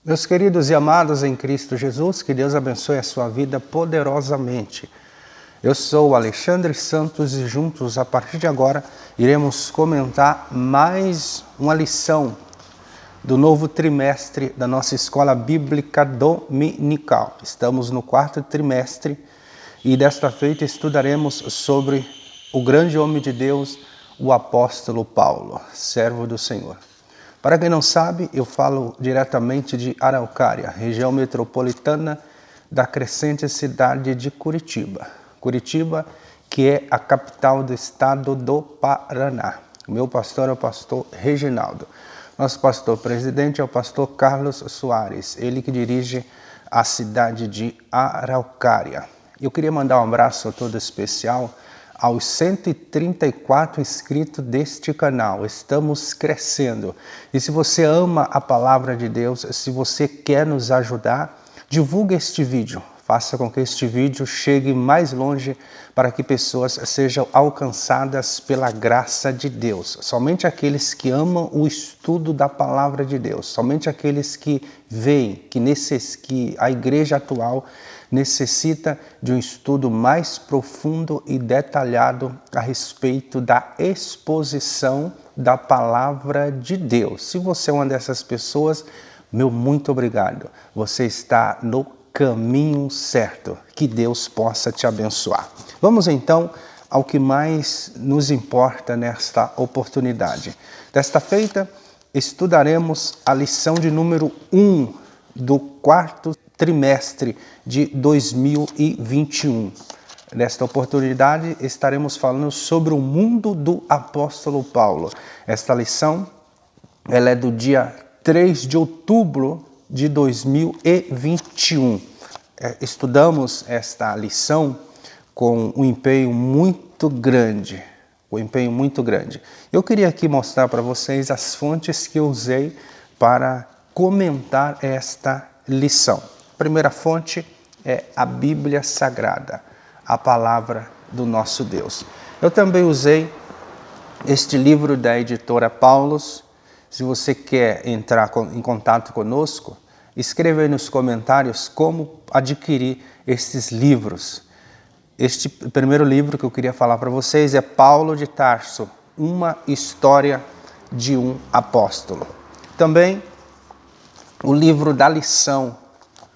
Meus queridos e amados em Cristo Jesus, que Deus abençoe a sua vida poderosamente. Eu sou o Alexandre Santos e juntos, a partir de agora, iremos comentar mais uma lição do novo trimestre da nossa Escola Bíblica Dominical. Estamos no quarto trimestre e desta feita estudaremos sobre o grande homem de Deus, o apóstolo Paulo, servo do Senhor. Para quem não sabe, eu falo diretamente de Araucária, região metropolitana da crescente cidade de Curitiba. Curitiba, que é a capital do estado do Paraná. O meu pastor é o pastor Reginaldo. Nosso pastor presidente é o pastor Carlos Soares, ele que dirige a cidade de Araucária. Eu queria mandar um abraço todo especial aos 134 inscritos deste canal. Estamos crescendo. E se você ama a palavra de Deus, se você quer nos ajudar, divulgue este vídeo. Faça com que este vídeo chegue mais longe para que pessoas sejam alcançadas pela graça de Deus. Somente aqueles que amam o estudo da palavra de Deus, somente aqueles que veem que a igreja atual necessita de um estudo mais profundo e detalhado a respeito da exposição da palavra de Deus. Se você é uma dessas pessoas, meu muito obrigado. Você está no caminho certo. Que Deus possa te abençoar. Vamos então ao que mais nos importa nesta oportunidade. Desta feita, estudaremos a lição de número 1 do quarto trimestre de 2021. Nesta oportunidade, estaremos falando sobre o mundo do apóstolo Paulo. Esta lição ela é do dia 3 de outubro de 2021. Estudamos esta lição com um empenho muito grande. Eu queria aqui mostrar para vocês as fontes que eu usei para comentar esta lição. A primeira fonte é a Bíblia Sagrada, a palavra do nosso Deus. Eu também usei este livro da editora Paulus. Se você quer entrar em contato conosco, escreva aí nos comentários como adquirir estes livros. Este primeiro livro que eu queria falar para vocês é Paulo de Tarso, uma história de um apóstolo. Também o livro da lição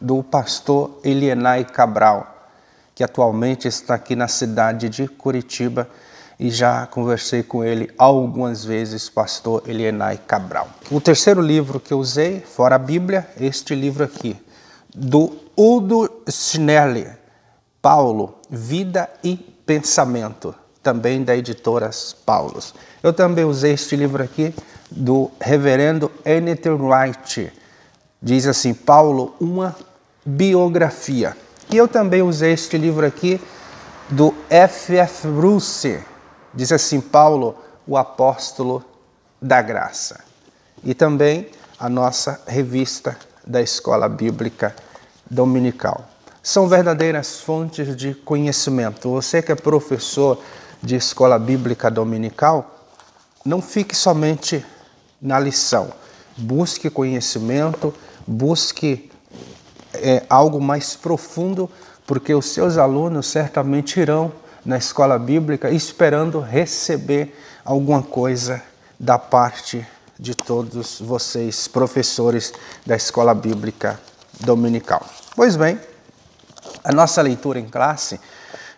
do pastor Elienay Cabral, que atualmente está aqui na cidade de Curitiba e já conversei com ele algumas vezes, pastor Elienay Cabral. O terceiro livro que eu usei, fora a Bíblia, este livro aqui, do Udo Schnelli, Paulo, Vida e Pensamento, também da editora Paulus. Eu também usei este livro aqui do reverendo N.T. Wright, diz assim, Paulo, uma biografia. E eu também usei este livro aqui do F.F. Bruce, diz assim, Paulo, o apóstolo da graça. E também a nossa revista da Escola Bíblica Dominical. São verdadeiras fontes de conhecimento. Você que é professor de Escola Bíblica Dominical, não fique somente na lição. Busque conhecimento, busque algo mais profundo, porque os seus alunos certamente irão na escola bíblica esperando receber alguma coisa da parte de todos vocês, professores da escola bíblica dominical. Pois bem, a nossa leitura em classe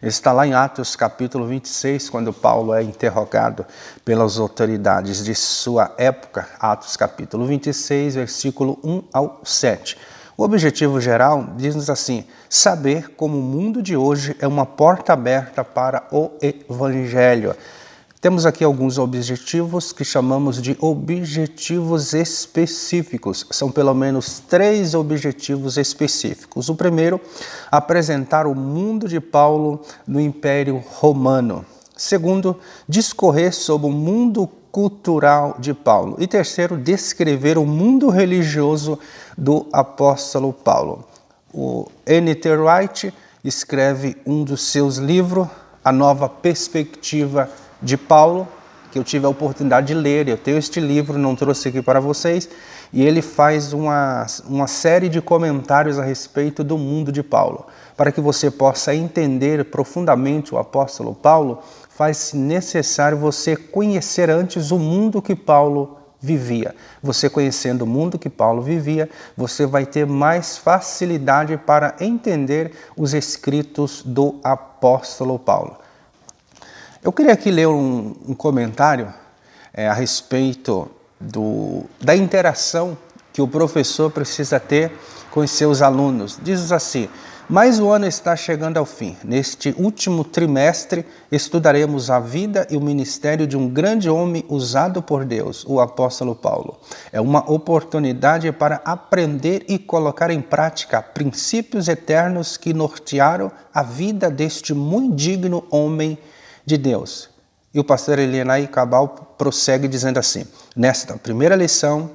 está lá em Atos capítulo 26, quando Paulo é interrogado pelas autoridades de sua época, Atos capítulo 26, versículo 1 ao 7. O objetivo geral diz-nos assim, saber como o mundo de hoje é uma porta aberta para o Evangelho. Temos aqui alguns objetivos que chamamos de objetivos específicos. São pelo menos 3 objetivos específicos. O primeiro, apresentar o mundo de Paulo no Império Romano. Segundo, discorrer sobre o mundo cultural de Paulo. E terceiro, descrever o mundo religioso do apóstolo Paulo. O N.T. Wright escreve um dos seus livros, A Nova Perspectiva de Paulo, que eu tive a oportunidade de ler. Eu tenho este livro, não trouxe aqui para vocês, e ele faz uma série de comentários a respeito do mundo de Paulo. Para que você possa entender profundamente o apóstolo Paulo, faz necessário você conhecer antes o mundo que Paulo vivia. Você conhecendo o mundo que Paulo vivia, você vai ter mais facilidade para entender os escritos do apóstolo Paulo. Eu queria aqui ler um comentário a respeito da interação que o professor precisa ter com os seus alunos. Diz assim: mas o ano está chegando ao fim. Neste último trimestre, estudaremos a vida e o ministério de um grande homem usado por Deus, o apóstolo Paulo. É uma oportunidade para aprender e colocar em prática princípios eternos que nortearam a vida deste muito digno homem de Deus. E o pastor Elienay Cabal prossegue dizendo assim: nesta primeira lição,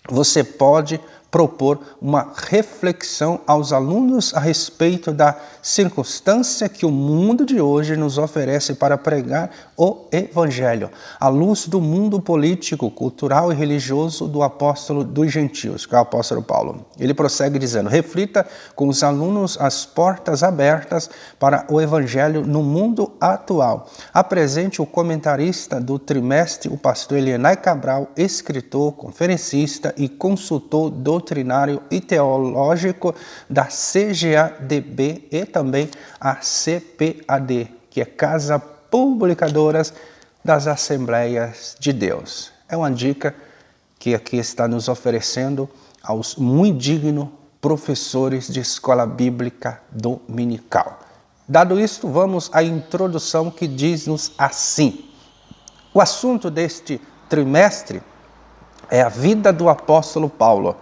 você pode propor uma reflexão aos alunos a respeito da circunstância que o mundo de hoje nos oferece para pregar o Evangelho, à luz do mundo político, cultural e religioso do apóstolo dos gentios, que é o apóstolo Paulo. Ele prossegue dizendo: reflita com os alunos as portas abertas para o Evangelho no mundo atual. Apresente o comentarista do trimestre, o pastor Elienay Cabral, escritor, conferencista e consultor doutrinário e teológico da CGADB e também a CPAD, que é Casa Publicadoras das Assembleias de Deus. É uma dica que aqui está nos oferecendo aos muito dignos professores de escola bíblica dominical. Dado isto, vamos à introdução que diz-nos assim: o assunto deste trimestre é a vida do apóstolo Paulo.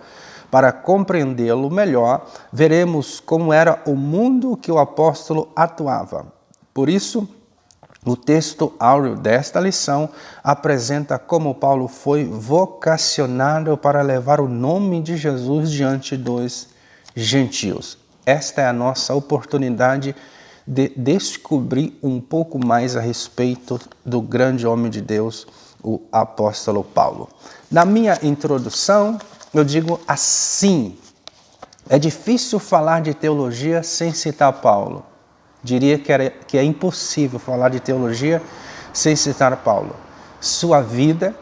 Para compreendê-lo melhor, veremos como era o mundo que o apóstolo atuava. Por isso, o texto áureo desta lição apresenta como Paulo foi vocacionado para levar o nome de Jesus diante dos gentios. Esta é a nossa oportunidade de descobrir um pouco mais a respeito do grande homem de Deus, o apóstolo Paulo. Na minha introdução, eu digo assim: é difícil falar de teologia sem citar Paulo. Diria que é impossível falar de teologia sem citar Paulo. Sua vida,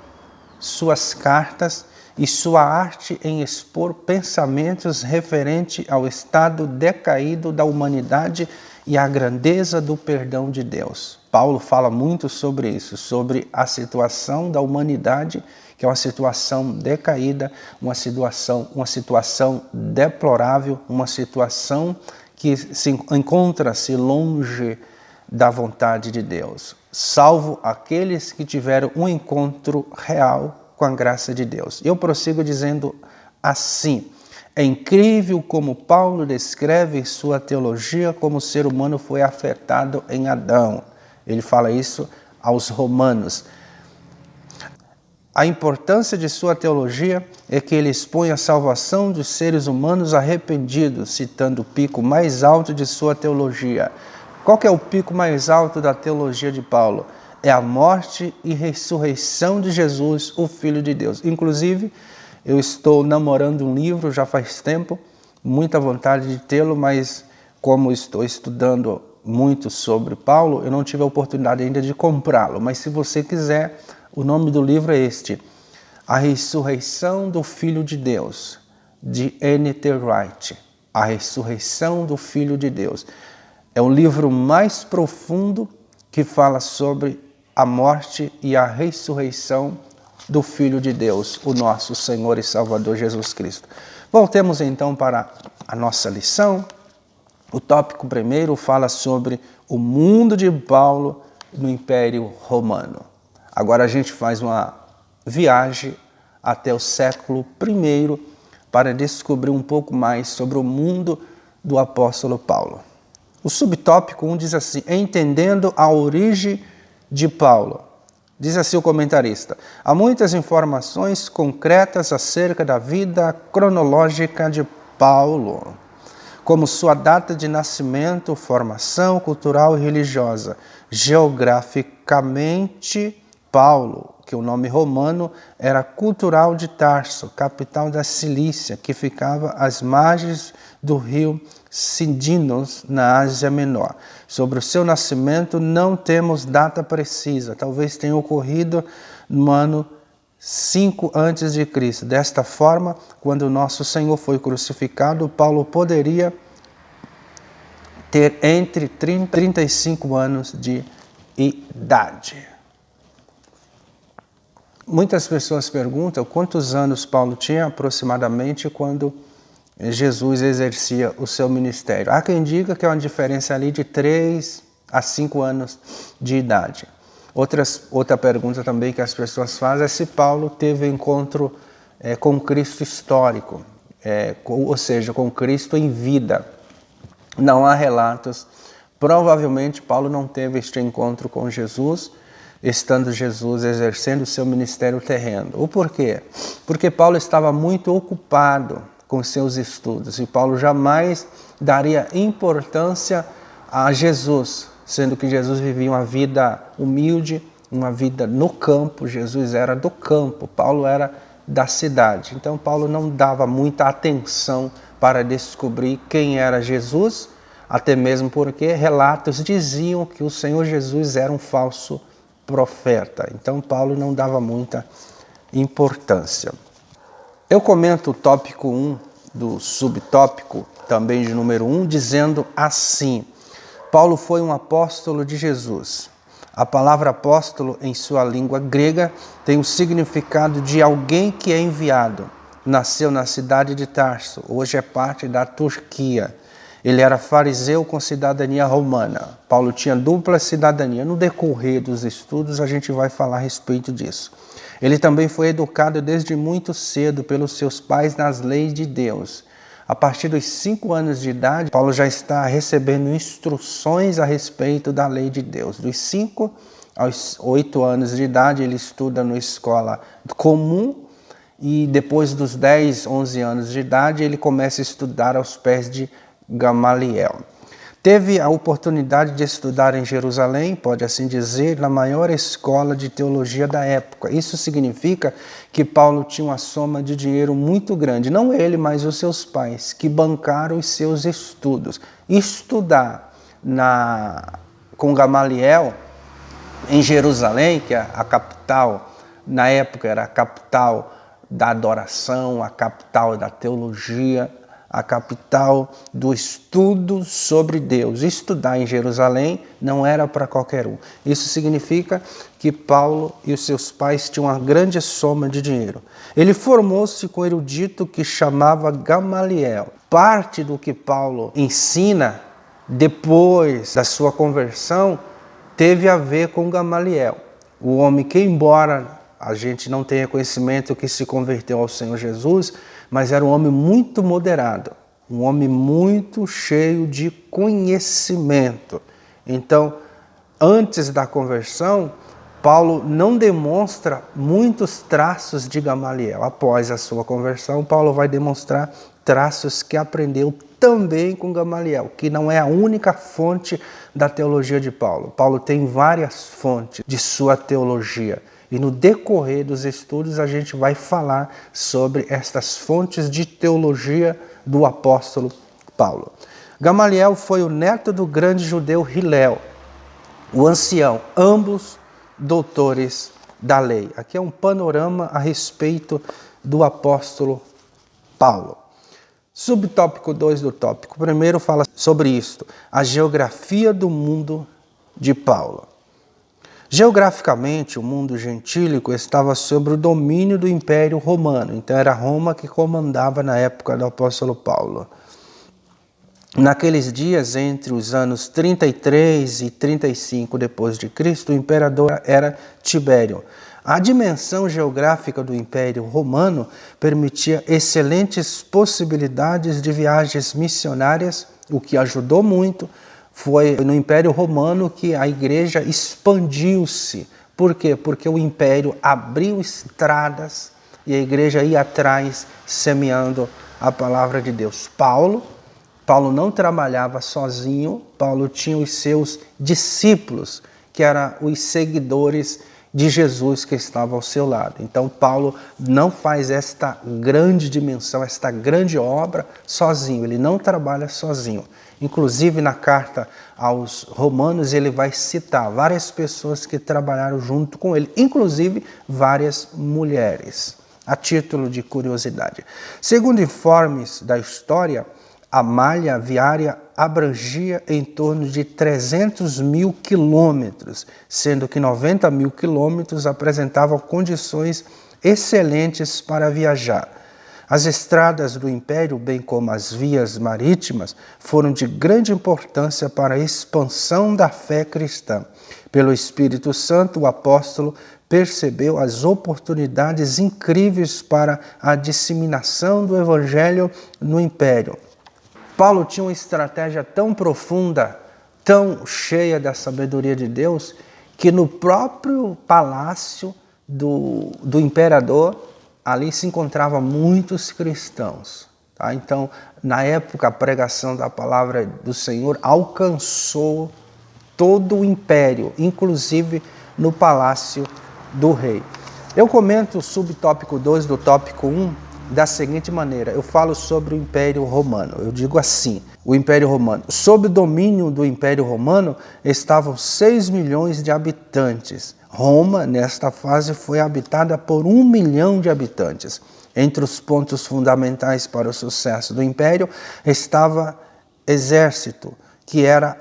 suas cartas e sua arte em expor pensamentos referentes ao estado decaído da humanidade e à grandeza do perdão de Deus. Paulo fala muito sobre isso, sobre a situação da humanidade, que é uma situação decaída, uma situação deplorável, uma situação que encontra-se longe da vontade de Deus, salvo aqueles que tiveram um encontro real com a graça de Deus. Eu prossigo dizendo assim: é incrível como Paulo descreve sua teologia como o ser humano foi afetado em Adão. Ele fala isso aos romanos. A importância de sua teologia é que ele expõe a salvação dos seres humanos arrependidos, citando o pico mais alto de sua teologia. Qual que é o pico mais alto da teologia de Paulo? É a morte e ressurreição de Jesus, o Filho de Deus. Inclusive, eu estou namorando um livro já faz tempo, muita vontade de tê-lo, mas como estou estudando muito sobre Paulo, eu não tive a oportunidade ainda de comprá-lo. Mas se você quiser, o nome do livro é este: A Ressurreição do Filho de Deus, de N.T. Wright. A Ressurreição do Filho de Deus. É o livro mais profundo que fala sobre a morte e a ressurreição do Filho de Deus, o nosso Senhor e Salvador Jesus Cristo. Voltemos então para a nossa lição. O tópico primeiro fala sobre o mundo de Paulo no Império Romano. Agora a gente faz uma viagem até o século I para descobrir um pouco mais sobre o mundo do apóstolo Paulo. O subtópico 1 diz assim: entendendo a origem de Paulo. Diz assim o comentarista: há muitas informações concretas acerca da vida cronológica de Paulo, como sua data de nascimento, formação cultural e religiosa. Geograficamente, Paulo, que o nome romano era cultural de Tarso, capital da Cilícia, que ficava às margens do rio Sindinos, na Ásia Menor. Sobre o seu nascimento não temos data precisa, talvez tenha ocorrido no ano 5 a.C. Desta forma, quando o nosso Senhor foi crucificado, Paulo poderia ter entre 30 e 35 anos de idade. Muitas pessoas perguntam quantos anos Paulo tinha aproximadamente quando Jesus exercia o seu ministério. Há quem diga que é uma diferença ali de 3 a 5 anos de idade. Outra pergunta também que as pessoas fazem é se Paulo teve encontro com Cristo histórico, ou seja, com Cristo em vida. Não há relatos. Provavelmente Paulo não teve este encontro com Jesus, estando Jesus exercendo o seu ministério terreno. O porquê? Porque Paulo estava muito ocupado com seus estudos e Paulo jamais daria importância a Jesus, sendo que Jesus vivia uma vida humilde, uma vida no campo. Jesus era do campo, Paulo era da cidade. Então Paulo não dava muita atenção para descobrir quem era Jesus, até mesmo porque relatos diziam que o Senhor Jesus era um falso profeta. Então Paulo não dava muita importância. Eu comento o tópico 1 do subtópico, também de número 1, dizendo assim: Paulo foi um apóstolo de Jesus. A palavra apóstolo, em sua língua grega, tem o significado de alguém que é enviado. Nasceu na cidade de Tarso, hoje é parte da Turquia. Ele era fariseu com cidadania romana. Paulo tinha dupla cidadania. No decorrer dos estudos, a gente vai falar a respeito disso. Ele também foi educado desde muito cedo pelos seus pais nas leis de Deus. A partir dos 5 anos de idade, Paulo já está recebendo instruções a respeito da lei de Deus. Dos 5 aos 8 anos de idade, ele estuda na escola comum e depois dos 10, 11 anos de idade, ele começa a estudar aos pés de Gamaliel. Teve a oportunidade de estudar em Jerusalém, pode assim dizer, na maior escola de teologia da época. Isso significa que Paulo tinha uma soma de dinheiro muito grande, não ele, mas os seus pais, que bancaram os seus estudos. Estudar com Gamaliel em Jerusalém, que é a capital, na época era a capital da adoração, a capital da teologia, a capital do estudo sobre Deus. Estudar em Jerusalém não era para qualquer um. Isso significa que Paulo e os seus pais tinham uma grande soma de dinheiro. Ele formou-se com um erudito que chamava Gamaliel. Parte do que Paulo ensina depois da sua conversão teve a ver com Gamaliel, o homem que, embora a gente não tenha conhecimento que se converteu ao Senhor Jesus, mas era um homem muito moderado, um homem muito cheio de conhecimento. Então, antes da conversão, Paulo não demonstra muitos traços de Gamaliel. Após a sua conversão, Paulo vai demonstrar traços que aprendeu também com Gamaliel, que não é a única fonte da teologia de Paulo. Paulo tem várias fontes de sua teologia. E no decorrer dos estudos a gente vai falar sobre estas fontes de teologia do apóstolo Paulo. Gamaliel foi o neto do grande judeu Hilel, o ancião, ambos doutores da lei. Aqui é um panorama a respeito do apóstolo Paulo. Subtópico 2 do tópico. Primeiro fala sobre isto, a geografia do mundo de Paulo. Geograficamente, o mundo gentílico estava sob o domínio do Império Romano. Então era Roma que comandava na época do apóstolo Paulo. Naqueles dias, entre os anos 33 e 35 depois de Cristo, o imperador era Tibério. A dimensão geográfica do Império Romano permitia excelentes possibilidades de viagens missionárias, o que ajudou muito. Foi no Império Romano que a igreja expandiu-se. Por quê? Porque o Império abriu estradas e a igreja ia atrás, semeando a palavra de Deus. Paulo não trabalhava sozinho, Paulo tinha os seus discípulos, que eram os seguidores de Jesus que estava ao seu lado. Então Paulo não faz esta grande dimensão, esta grande obra sozinho, ele não trabalha sozinho. Inclusive na carta aos Romanos ele vai citar várias pessoas que trabalharam junto com ele, inclusive várias mulheres, a título de curiosidade. Segundo informes da história, a malha viária abrangia em torno de 300 mil quilômetros, sendo que 90 mil quilômetros apresentavam condições excelentes para viajar. As estradas do Império, bem como as vias marítimas, foram de grande importância para a expansão da fé cristã. Pelo Espírito Santo, o apóstolo percebeu as oportunidades incríveis para a disseminação do Evangelho no Império. Paulo tinha uma estratégia tão profunda, tão cheia da sabedoria de Deus, que no próprio palácio do imperador, ali se encontravam muitos cristãos. Tá? Então, na época, a pregação da palavra do Senhor alcançou todo o império, inclusive no palácio do rei. Eu comento o subtópico 2 do tópico 1, da seguinte maneira: eu falo sobre o Império Romano. Eu digo assim: o Império Romano. Sob o domínio do Império Romano estavam 6 milhões de habitantes. Roma, nesta fase, foi habitada por 1 milhão de habitantes. Entre os pontos fundamentais para o sucesso do Império estava exército, que era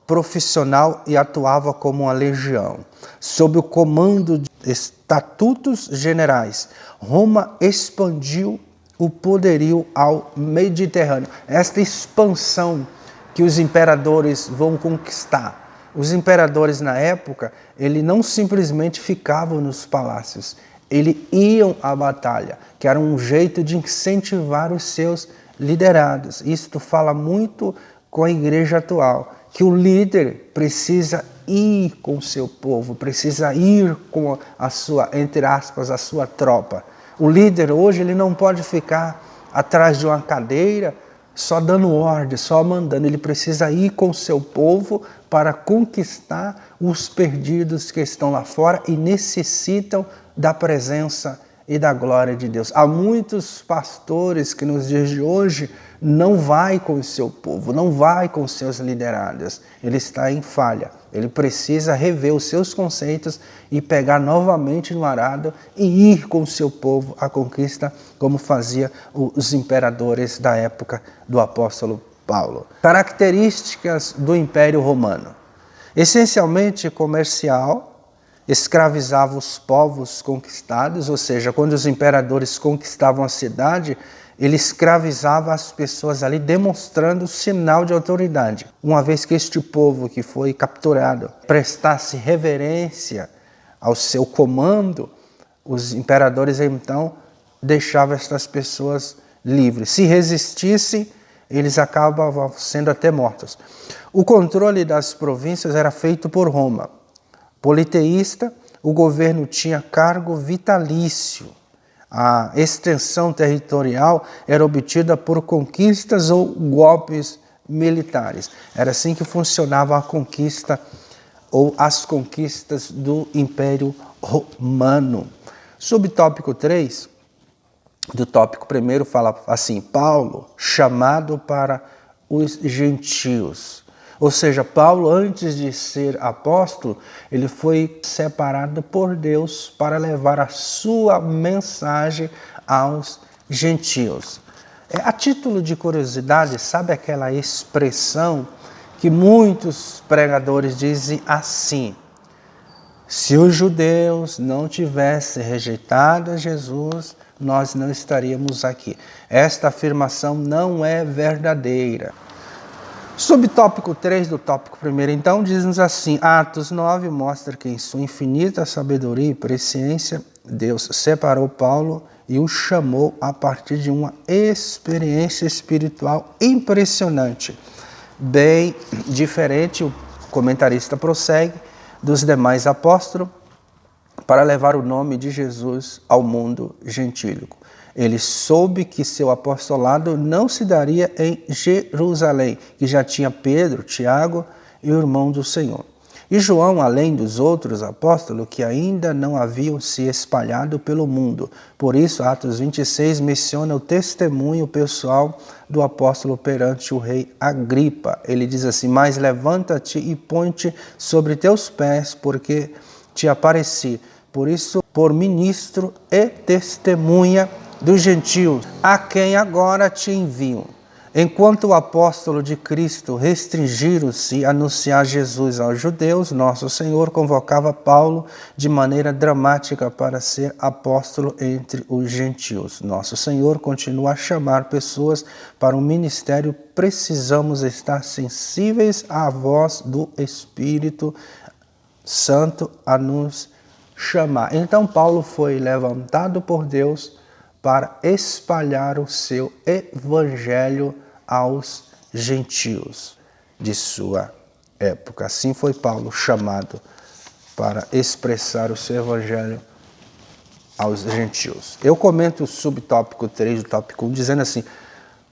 profissional e atuava como uma legião. Sob o comando de estatutos generais, Roma expandiu o poderio ao Mediterrâneo. Esta expansão que os imperadores vão conquistar. Os imperadores na época, eles não simplesmente ficavam nos palácios, eles iam à batalha, que era um jeito de incentivar os seus liderados. Isto fala muito com a igreja atual, que o líder precisa ir com o seu povo, precisa ir com a sua, entre aspas, a sua tropa. O líder hoje ele não pode ficar atrás de uma cadeira só dando ordem, só mandando. Ele precisa ir com o seu povo para conquistar os perdidos que estão lá fora e necessitam da presença e da glória de Deus. Há muitos pastores que nos dias de hoje não vai com o seu povo, não vai com os seus liderados. Ele está em falha. Ele precisa rever os seus conceitos e pegar novamente no arado e ir com o seu povo à conquista, como fazia os imperadores da época do apóstolo Paulo. Características do Império Romano. Essencialmente comercial, escravizava os povos conquistados, ou seja, quando os imperadores conquistavam a cidade, ele escravizava as pessoas ali, demonstrando sinal de autoridade. Uma vez que este povo que foi capturado prestasse reverência ao seu comando, os imperadores então deixavam estas pessoas livres. Se resistissem, eles acabavam sendo até mortos. O controle das províncias era feito por Roma. Politeísta, o governo tinha cargo vitalício. A extensão territorial era obtida por conquistas ou golpes militares. Era assim que funcionava a conquista ou as conquistas do Império Romano. Subtópico 3, do tópico 1, fala assim: Paulo, chamado para os gentios. Ou seja, Paulo, antes de ser apóstolo, ele foi separado por Deus para levar a sua mensagem aos gentios. A título de curiosidade, sabe aquela expressão que muitos pregadores dizem assim: se os judeus não tivessem rejeitado Jesus, nós não estaríamos aqui. Esta afirmação não é verdadeira. Subtópico 3 do tópico 1, então, diz-nos assim: Atos 9 mostra que em sua infinita sabedoria e presciência, Deus separou Paulo e o chamou a partir de uma experiência espiritual impressionante. Bem diferente, o comentarista prossegue, dos demais apóstolos, para levar o nome de Jesus ao mundo gentílico. Ele soube que seu apostolado não se daria em Jerusalém, que já tinha Pedro, Tiago e o irmão do Senhor. E João, além dos outros apóstolos, que ainda não haviam se espalhado pelo mundo. Por isso, Atos 26 menciona o testemunho pessoal do apóstolo perante o rei Agripa. Ele diz assim: mas levanta-te e põe-te sobre teus pés, porque te apareci. Por isso, por ministro e testemunha dos gentios, a quem agora te envio. Enquanto o apóstolo de Cristo restringiram-se a anunciar Jesus aos judeus, nosso Senhor convocava Paulo de maneira dramática para ser apóstolo entre os gentios. Nosso Senhor continua a chamar pessoas para o ministério. Precisamos estar sensíveis à voz do Espírito Santo a nos chamar. Então Paulo foi levantado por Deus para espalhar o seu evangelho aos gentios de sua época. Assim foi Paulo chamado para expressar o seu evangelho aos gentios. Eu comento o subtópico 3 do tópico 1 dizendo assim: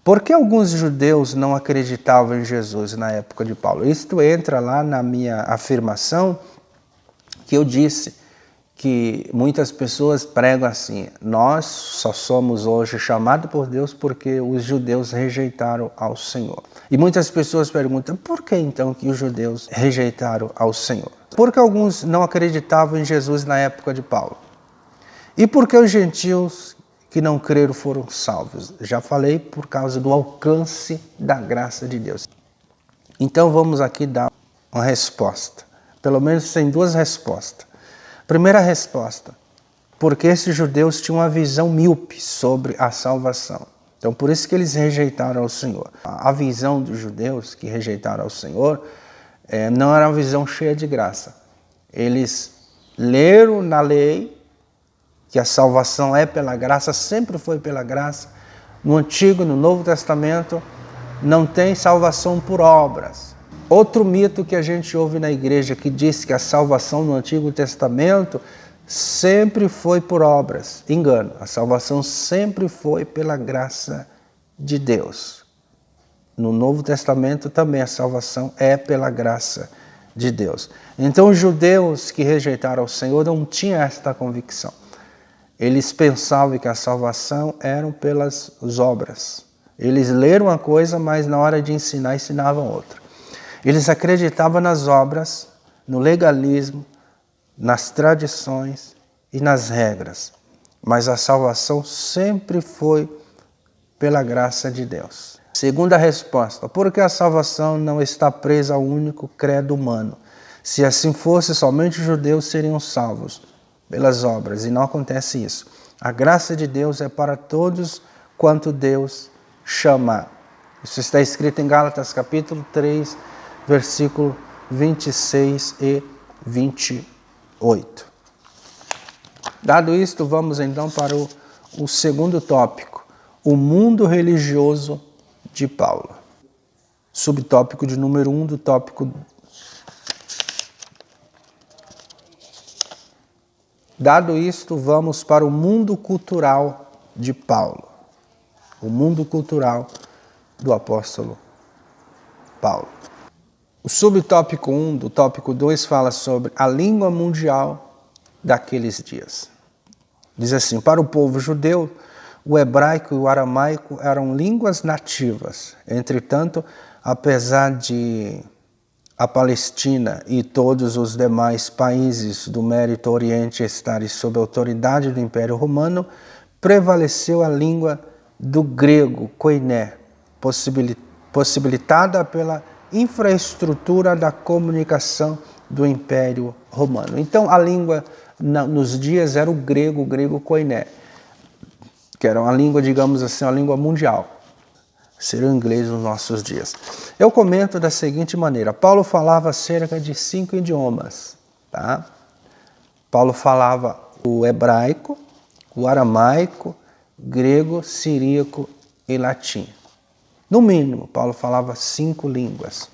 por que alguns judeus não acreditavam em Jesus na época de Paulo? Isto entra lá na minha afirmação que eu disse que muitas pessoas pregam assim: nós só somos hoje chamados por Deus porque os judeus rejeitaram ao Senhor. E muitas pessoas perguntam: por que então que os judeus rejeitaram ao Senhor? Porque alguns não acreditavam em Jesus na época de Paulo. E por que os gentios que não creram foram salvos? Já falei, por causa do alcance da graça de Deus. Então vamos aqui dar uma resposta. Pelo menos tem duas respostas. Primeira resposta: porque esses judeus tinham uma visão míope sobre a salvação. Então, por isso que eles rejeitaram ao Senhor. A visão dos judeus que rejeitaram ao Senhor não era uma visão cheia de graça. Eles leram na lei que a salvação é pela graça, sempre foi pela graça. No Antigo e no Novo Testamento não tem salvação por obras. Outro mito que a gente ouve na igreja que diz que a salvação no Antigo Testamento sempre foi por obras. Engano, a salvação sempre foi pela graça de Deus. No Novo Testamento também a salvação é pela graça de Deus. Então os judeus que rejeitaram o Senhor não tinham esta convicção. Eles pensavam que a salvação era pelas obras. Eles leram uma coisa, mas na hora de ensinar, ensinavam outra. Eles acreditavam nas obras, no legalismo, nas tradições e nas regras. Mas a salvação sempre foi pela graça de Deus. Segunda resposta: porque a salvação não está presa ao único credo humano. Se assim fosse, somente os judeus seriam salvos pelas obras, e não acontece isso. A graça de Deus é para todos quanto Deus chamar. Isso está escrito em Gálatas capítulo 3, versículo 26 e 28. Dado isto, vamos então para o segundo tópico: o mundo religioso de Paulo. Subtópico de número 1 do tópico. Dado isto, vamos para o mundo cultural de Paulo. O mundo cultural do apóstolo Paulo. O subtópico 1 do tópico 2 fala sobre a língua mundial daqueles dias. Diz assim: para o povo judeu, o hebraico e o aramaico eram línguas nativas. Entretanto, apesar de a Palestina e todos os demais países do Médio Oriente estarem sob a autoridade do Império Romano, prevaleceu a língua do grego, koiné, possibilitada pela infraestrutura da comunicação do Império Romano. Então, a língua nos dias era o grego koiné, que era uma língua, digamos assim, uma língua mundial. Seria o inglês nos nossos dias. Eu comento da seguinte maneira: Paulo falava cerca de 5 idiomas. Tá? Paulo falava o hebraico, o aramaico, grego, siríaco e latim. No mínimo, Paulo falava 5 línguas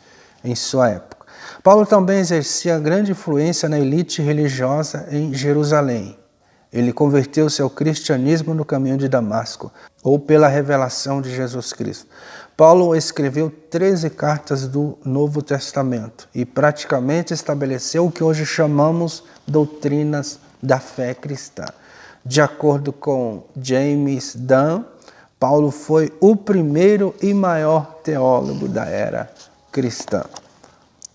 em sua época. Paulo também exercia grande influência na elite religiosa em Jerusalém. Ele converteu-se ao cristianismo no caminho de Damasco, ou pela revelação de Jesus Cristo. Paulo escreveu 13 cartas do Novo Testamento e praticamente estabeleceu o que hoje chamamos doutrinas da fé cristã. De acordo com James Dunn, Paulo foi o primeiro e maior teólogo da era cristã.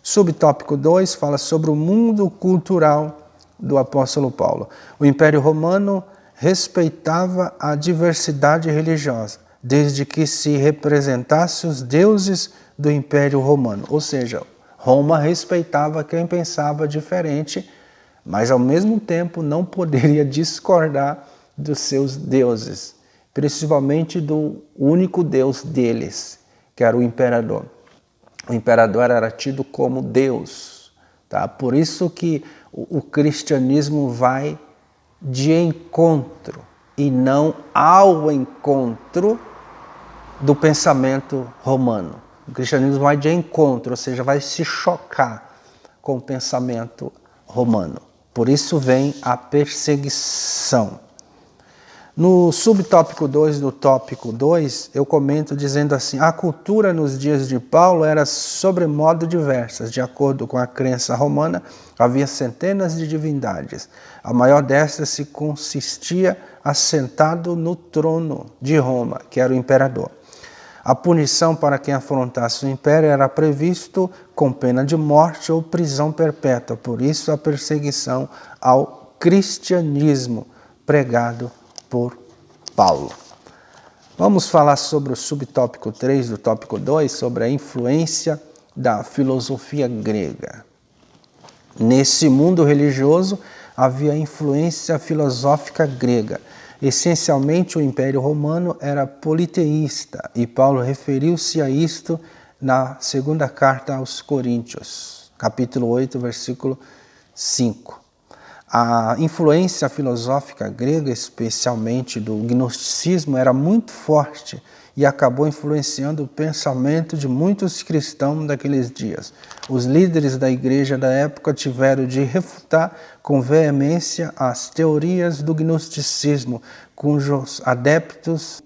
Subtópico 2 fala sobre o mundo cultural do apóstolo Paulo. O Império Romano respeitava a diversidade religiosa, desde que se representasse os deuses do Império Romano. Ou seja, Roma respeitava quem pensava diferente, mas ao mesmo tempo não poderia discordar dos seus deuses, principalmente do único deus deles, que era o imperador. O imperador era tido como Deus, tá? Por isso que o cristianismo vai de encontro e não ao encontro do pensamento romano. O cristianismo vai de encontro, ou seja, vai se chocar com o pensamento romano. Por isso vem a perseguição. No subtópico 2 do tópico 2, eu comento dizendo assim: a cultura nos dias de Paulo era sobremodo diversa. De acordo com a crença romana, havia centenas de divindades. A maior destas se consistia assentado no trono de Roma, que era o imperador. A punição para quem afrontasse o império era previsto com pena de morte ou prisão perpétua. Por isso a perseguição ao cristianismo pregado por Paulo. Vamos falar sobre o subtópico 3 do tópico 2, sobre a influência da filosofia grega. Nesse mundo religioso havia influência filosófica grega. Essencialmente o Império Romano era politeísta e Paulo referiu-se a isto na segunda carta aos Coríntios, capítulo 8, versículo 5. A influência filosófica grega, especialmente do gnosticismo, era muito forte e acabou influenciando o pensamento de muitos cristãos daqueles dias. Os líderes da igreja da época tiveram de refutar com veemência as teorias do gnosticismo, cujos adeptos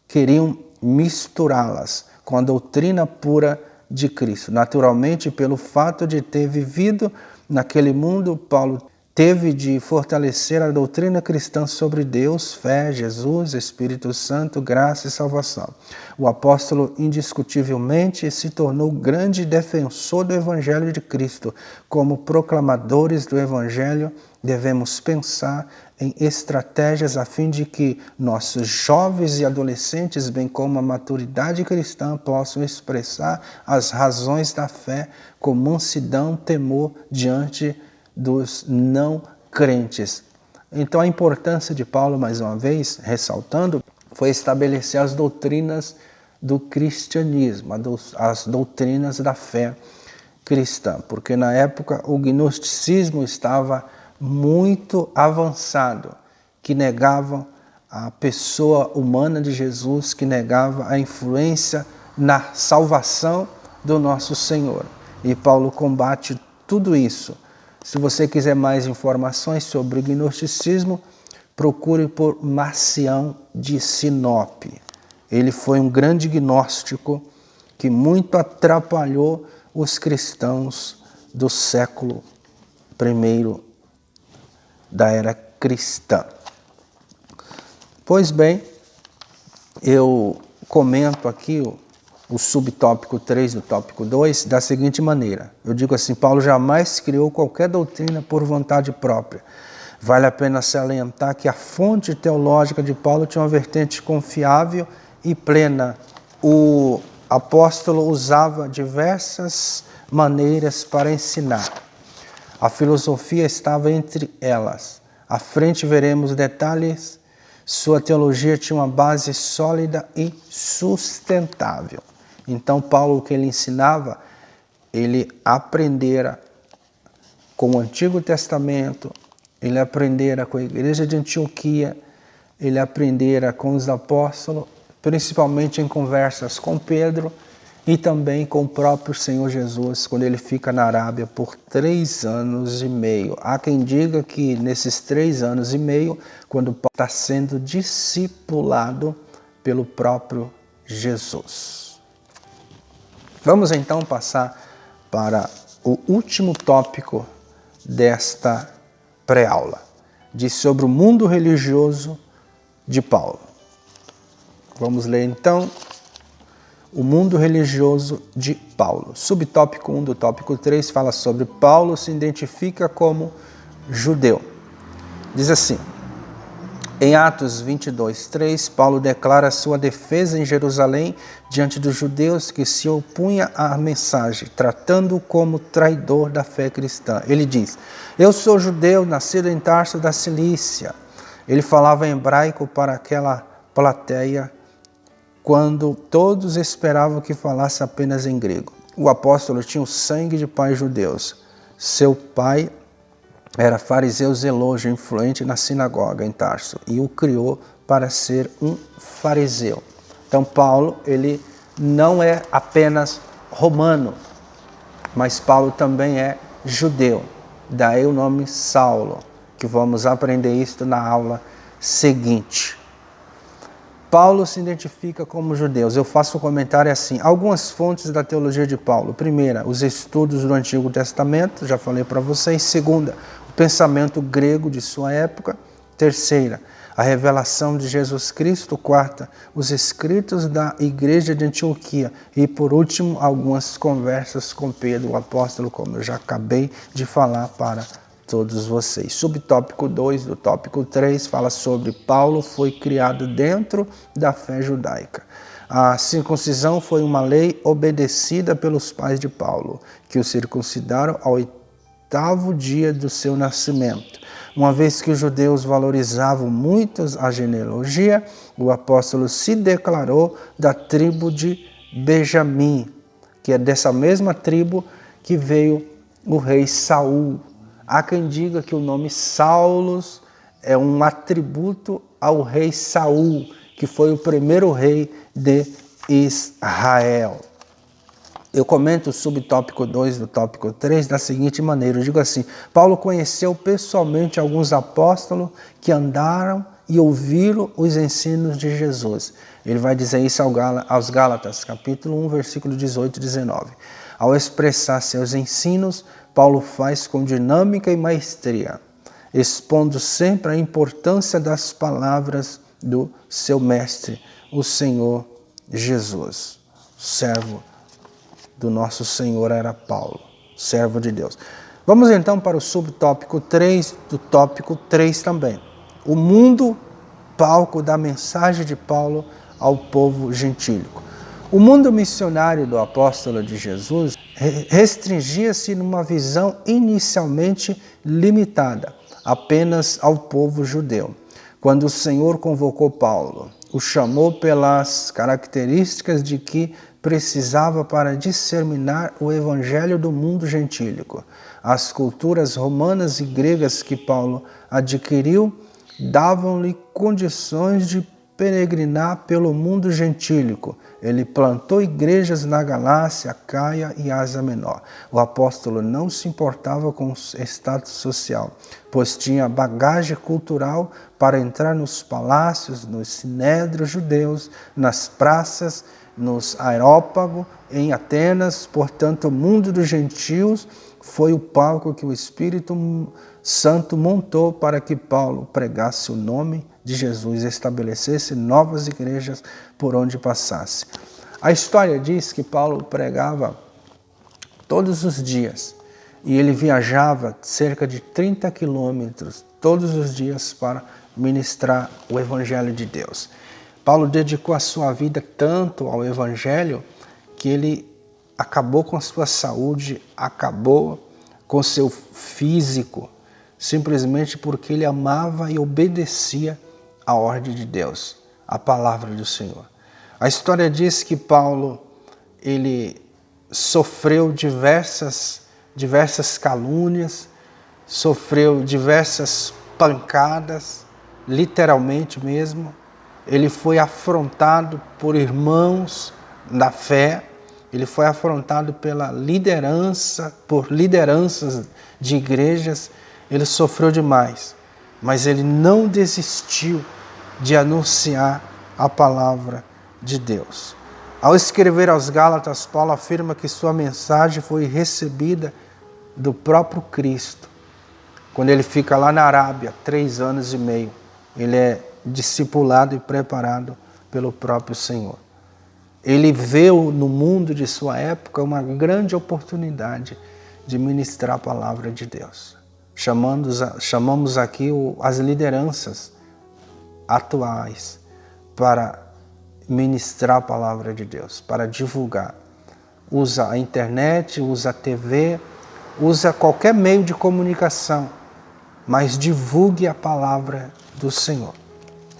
queriam misturá-las com a doutrina pura de Cristo. Naturalmente, pelo fato de ter vivido naquele mundo, Paulo teve de fortalecer a doutrina cristã sobre Deus, fé, Jesus, Espírito Santo, graça e salvação. O apóstolo indiscutivelmente se tornou grande defensor do Evangelho de Cristo. Como proclamadores do Evangelho, devemos pensar em estratégias a fim de que nossos jovens e adolescentes, bem como a maturidade cristã, possam expressar as razões da fé com mansidão, temor diante dos não crentes. Então a importância de Paulo, mais uma vez, ressaltando, foi estabelecer as doutrinas do cristianismo, as doutrinas da fé cristã, porque na época o gnosticismo estava muito avançado, que negava a pessoa humana de Jesus, que negava a influência na salvação do nosso Senhor. E Paulo combate tudo isso. Se você quiser mais informações sobre o gnosticismo, procure por Marcião de Sinop. Ele foi um grande gnóstico que muito atrapalhou os cristãos do século I da era cristã. Pois bem, eu comento aqui o subtópico 3 do tópico 2 da seguinte maneira. Eu digo assim: Paulo jamais criou qualquer doutrina por vontade própria. Vale a pena salientar que a fonte teológica de Paulo tinha uma vertente confiável e plena. O apóstolo usava diversas maneiras para ensinar. A filosofia estava entre elas. À frente veremos detalhes. Sua teologia tinha uma base sólida e sustentável. Então, Paulo, o que ele ensinava, ele aprendera com o Antigo Testamento, ele aprendera com a igreja de Antioquia, ele aprendera com os apóstolos, principalmente em conversas com Pedro e também com o próprio Senhor Jesus, quando ele fica na Arábia por 3 anos e meio. Há quem diga que nesses 3 anos e meio, quando Paulo está sendo discipulado pelo próprio Jesus. Vamos então passar para o último tópico desta pré-aula. Diz sobre o mundo religioso de Paulo. Vamos ler então o mundo religioso de Paulo. Subtópico 1 do tópico 3 fala sobre Paulo se identifica como judeu. Diz assim, em Atos 22, 3, Paulo declara sua defesa em Jerusalém diante dos judeus que se opunham à mensagem, tratando-o como traidor da fé cristã. Ele diz, eu sou judeu, nascido em Tarso da Cilícia. Ele falava em hebraico para aquela plateia quando todos esperavam que falasse apenas em grego. O apóstolo tinha o sangue de pais judeus. Seu pai era fariseu zeloso, influente na sinagoga em Tarso, e o criou para ser um fariseu. Então Paulo, ele não é apenas romano, mas Paulo também é judeu. Daí o nome Saulo, que vamos aprender isso na aula seguinte. Paulo se identifica como judeu. Eu faço um comentário assim, algumas fontes da teologia de Paulo. Primeira, os estudos do Antigo Testamento, já falei para vocês. Segunda, o pensamento grego de sua época. Terceira, a revelação de Jesus Cristo. Quarta, os escritos da igreja de Antioquia. E por último, algumas conversas com Pedro, o apóstolo, como eu já acabei de falar para todos vocês. Subtópico 2 do tópico 3 fala sobre Paulo foi criado dentro da fé judaica. A circuncisão foi uma lei obedecida pelos pais de Paulo, que o circuncidaram ao 8º dia do seu nascimento. Uma vez que os judeus valorizavam muito a genealogia, o apóstolo se declarou da tribo de Benjamim, que é dessa mesma tribo que veio o rei Saul. Há quem diga que o nome Saulos é um atributo ao rei Saul, que foi o primeiro rei de Israel. Eu comento o subtópico 2 do tópico 3 da seguinte maneira, eu digo assim, Paulo conheceu pessoalmente alguns apóstolos que andaram e ouviram os ensinos de Jesus. Ele vai dizer isso aos Gálatas, capítulo 1, versículo 18 e 19. Ao expressar seus ensinos, Paulo faz com dinâmica e maestria, expondo sempre a importância das palavras do seu mestre, o Senhor Jesus. Servo do nosso Senhor era Paulo, servo de Deus. Vamos então para o subtópico 3 do tópico 3 também. O mundo, palco da mensagem de Paulo ao povo gentílico. O mundo missionário do apóstolo de Jesus restringia-se numa visão inicialmente limitada, apenas ao povo judeu. Quando o Senhor convocou Paulo, o chamou pelas características de que precisava para disseminar o evangelho do mundo gentílico. As culturas romanas e gregas que Paulo adquiriu davam-lhe condições de peregrinar pelo mundo gentílico. Ele plantou igrejas na Galácia, Caia e Ásia Menor. O apóstolo não se importava com o status social, pois tinha bagagem cultural para entrar nos palácios, nos sinédrios judeus, nas praças, nos aerópagos, em Atenas. Portanto, o mundo dos gentios foi o palco que o Espírito Santo montou para que Paulo pregasse o nome de Jesus e estabelecesse novas igrejas por onde passasse. A história diz que Paulo pregava todos os dias e ele viajava cerca de 30 quilômetros todos os dias para ministrar o Evangelho de Deus. Paulo dedicou a sua vida tanto ao Evangelho que ele acabou com a sua saúde, acabou com seu físico, simplesmente porque ele amava e obedecia a ordem de Deus, a palavra do Senhor. A história diz que Paulo, ele sofreu diversas calúnias, sofreu diversas pancadas, literalmente mesmo. Ele foi afrontado por irmãos da fé, ele foi afrontado por lideranças de igrejas, ele sofreu demais, mas ele não desistiu de anunciar a palavra de Deus. Ao escrever aos Gálatas, Paulo afirma que sua mensagem foi recebida do próprio Cristo. Quando ele fica lá na Arábia, 3 anos e meio, ele é discipulado e preparado pelo próprio Senhor. Ele viu no mundo de sua época uma grande oportunidade de ministrar a palavra de Deus. Chamamos aqui as lideranças atuais para ministrar a palavra de Deus, para divulgar. Usa a internet, usa a TV, usa qualquer meio de comunicação, mas divulgue a palavra do Senhor.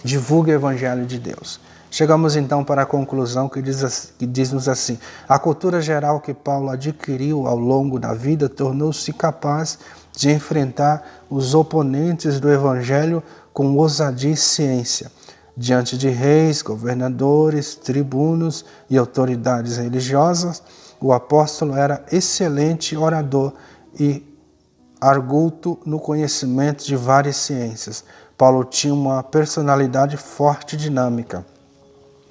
Divulgue o Evangelho de Deus. Chegamos então para a conclusão que diz-nos assim: a cultura geral que Paulo adquiriu ao longo da vida tornou-se capaz de enfrentar os oponentes do Evangelho com ousadia e ciência. Diante de reis, governadores, tribunos e autoridades religiosas, o apóstolo era excelente orador e arguto no conhecimento de várias ciências. Paulo tinha uma personalidade forte e dinâmica,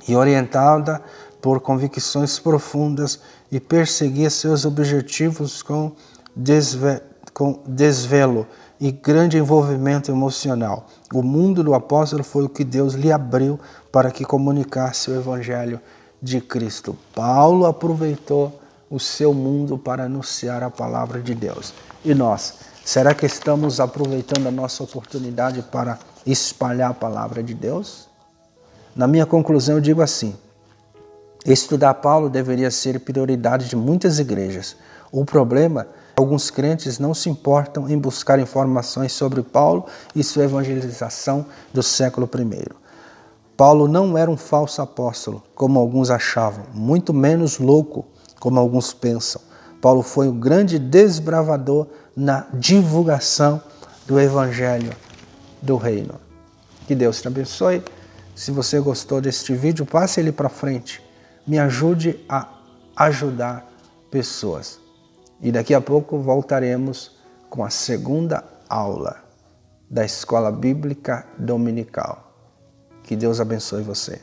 e orientada por convicções profundas, e perseguia seus objetivos com desvelo e grande envolvimento emocional. O mundo do apóstolo foi o que Deus lhe abriu para que comunicasse o Evangelho de Cristo. Paulo aproveitou o seu mundo para anunciar a palavra de Deus. E nós, será que estamos aproveitando a nossa oportunidade para espalhar a palavra de Deus? Na minha conclusão, eu digo assim: estudar Paulo deveria ser prioridade de muitas igrejas. O problema é que alguns crentes não se importam em buscar informações sobre Paulo e sua evangelização do século I. Paulo não era um falso apóstolo, como alguns achavam, muito menos louco, como alguns pensam. Paulo foi um grande desbravador na divulgação do Evangelho do Reino. Que Deus te abençoe. Se você gostou deste vídeo, passe ele para frente. Me ajude a ajudar pessoas. E daqui a pouco voltaremos com a segunda aula da Escola Bíblica Dominical. Que Deus abençoe você.